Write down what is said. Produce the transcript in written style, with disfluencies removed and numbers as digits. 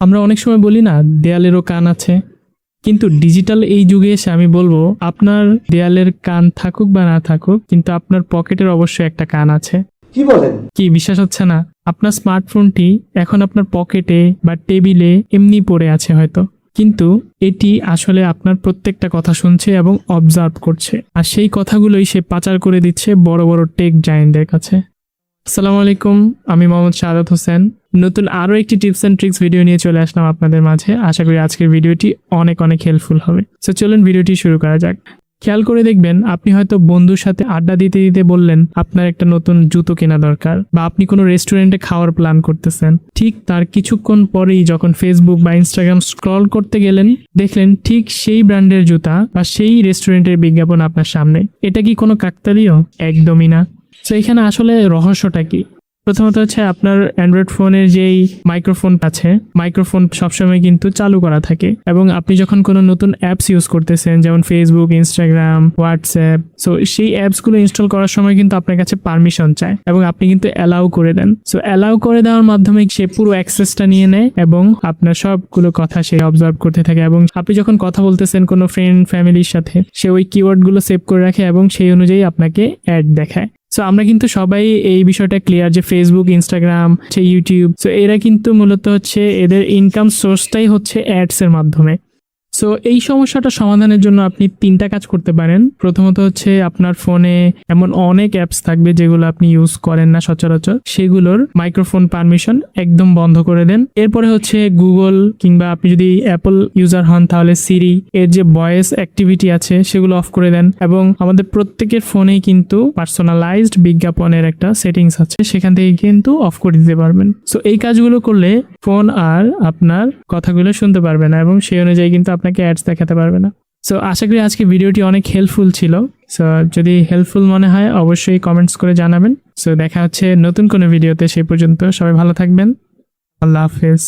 আমরা অনেক সময় বলি না দেয়ালেরও কান আছে, কিন্তু ডিজিটাল এই যুগে এসে আমি বলবো আপনার দেয়ালের কান থাকুক বা না থাকুক, কিন্তু আপনার পকেটের অবশ্যই একটা কান আছে। কি বলেন? কি বিশ্বাস হচ্ছে না? আপনার স্মার্টফোনটি এখন আপনার পকেটে বা টেবিলে এমনি পড়ে আছে হয়তো, কিন্তু এটি আসলে আপনার প্রত্যেকটা কথা শুনছে এবং অবজার্ভ করছে, আর সেই কথাগুলোই সে পাচার করে দিচ্ছে বড় বড় টেক জায়ান্টদের কাছে। আসসালামু আলাইকুম, আমি মোহাম্মদ শাহাদাত হোসেন। নতুন আরও একটি টিপস অ্যান্ড ট্রিক্স ভিডিও নিয়ে চলে আসলাম আপনাদের মাঝে। আশা করি আজকের ভিডিওটি অনেক অনেক হেল্পফুল হবে। সো চলুন ভিডিওটি শুরু করা যাক। খেয়াল করে দেখবেন, আপনি হয়তো বন্ধুর সাথে আড্ডা দিতে দিতে বললেন আপনার একটা নতুন জুতো কেনা দরকার, বা আপনি কোনো রেস্টুরেন্টে খাওয়ার প্ল্যান করতেছেন। ঠিক তার কিছুক্ষণ পরেই যখন ফেসবুক বা ইনস্টাগ্রাম স্ক্রল করতে গেলেন, দেখলেন ঠিক সেই ব্র্যান্ডের জুতা বা সেই রেস্টুরেন্টের বিজ্ঞাপন আপনার সামনে। এটা কি কোনো কাকতালীয়? একদমই না। তো এখানে আসলে রহস্যটা কি? প্রথমত হচ্ছে আপনার অ্যান্ড্রয়েড ফোনের যেই মাইক্রোফোন আছে, মাইক্রোফোন সবসময় কিন্তু চালু করা থাকে, এবং আপনি যখন কোনো নতুন অ্যাপস ইউজ করতেছেন, যেমন ফেসবুক, ইনস্টাগ্রাম, হোয়াটসঅ্যাপ, সো সেই অ্যাপসগুলো ইনস্টল করার সময় কিন্তু আপনার কাছে পারমিশন চায়, এবং আপনি কিন্তু অ্যালাউ করে দেন। সো অ্যালাউ করে দেওয়ার মাধ্যমে সে পুরো অ্যাক্সেসটা নিয়ে নেয় এবং আপনার সবগুলো কথা সে অবজার্ভ করতে থাকে, এবং আপনি যখন কথা বলতেছেন কোনো ফ্রেন্ড ফ্যামিলির সাথে, সে ওই কিওয়ার্ডগুলো সেভ করে রাখে এবং সেই অনুযায়ী আপনাকে অ্যাড দেখায়। সো আমরা কিন্তু সবাই এই বিষয়টা ক্লিয়ার যে ফেসবুক, ইনস্টাগ্রাম, ইউটিউব, সো এরা কিন্তু মূলত হচ্ছে এদের ইনকাম সোর্সটাই হচ্ছে অ্যাডস এর মাধ্যমে। সো এই সমস্যাটা সমাধানের জন্য আপনি 3টা কাজ করতে পারেন। প্রথমত হচ্ছে আপনার ফোনে এমন অনেক অ্যাপস থাকবে যেগুলো আপনি ইউজ করেন না সচরাচর, সেগুলোর মাইক্রোফোন পারমিশন একদম বন্ধ করে দেন। এরপরে হচ্ছে গুগল, কিংবা আপনি যদি অ্যাপল ইউজার হন তাহলে সিরি এর যে ভয়েস অ্যাক্টিভিটি আছে সেগুলো অফ করে দেন। এবং আমাদের প্রত্যেকের ফোনেই কিন্তু পার্সোনালাইজড বিজ্ঞাপনের একটা সেটিংস আছে, সেখান থেকে কিন্তু অফ করে দিতে পারবেন। সো এই কাজগুলো করলে ফোন আর আপনার কথাগুলো শুনতে পারবে না, এবং সেই অনুযায়ী কিন্তু আপনাকে অ্যাডস দেখাতে পারবে না। সো আশা করি আজকে ভিডিওটি অনেক হেল্পফুল ছিল। সো যদি হেল্পফুল মনে হয় অবশ্যই কমেন্টস করে জানাবেন। সো দেখা হচ্ছে নতুন কোনো ভিডিওতে। সেই পর্যন্ত সবাই ভালো থাকবেন। আল্লাহ হাফেজ।